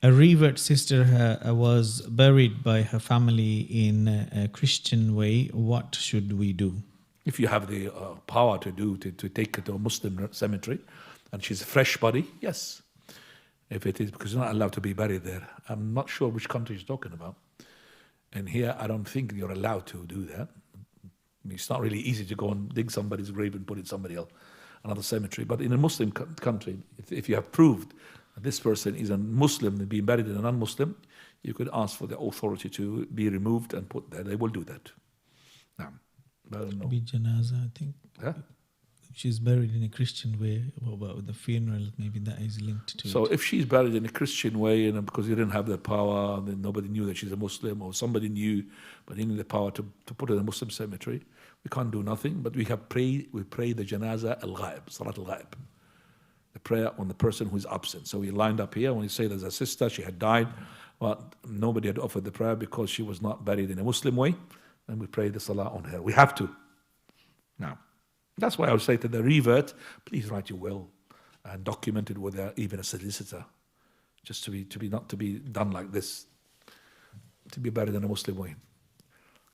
A Revert sister was buried by her family in a Christian way. What should we do? If you have the power to take her to a Muslim cemetery, and she's a fresh body, yes. If it is, because you're not allowed to be buried there. I'm not sure which country he's talking about. And here, I don't think you're allowed to do that. I mean, it's not really easy to go and dig somebody's grave and put it somebody else, another cemetery. But in a Muslim country, if you have proved that this person is a Muslim and being buried in a non-Muslim, you could ask for the authority to be removed and put there. They will do that. Now, I don't know. Be janaza, I think. Huh? She's buried in a Christian way. What about the funeral? Maybe that is linked to So it. if she's buried in a Christian way, and because you didn't have the power, then nobody knew that she's a Muslim, or somebody knew, but they didn't have the power to put her in a Muslim cemetery, we can't do nothing. But we pray the janaza al-ghaib, salat al-ghaib, the prayer on the person who is absent. So we lined up here when we say there's a sister, she had died, but nobody had offered the prayer because she was not buried in a Muslim way, and we pray the salah on her. We have to. Now, that's why I would say to the revert, please write your will and document it with even a solicitor, just to be not to be done like this, to be buried in a Muslim way.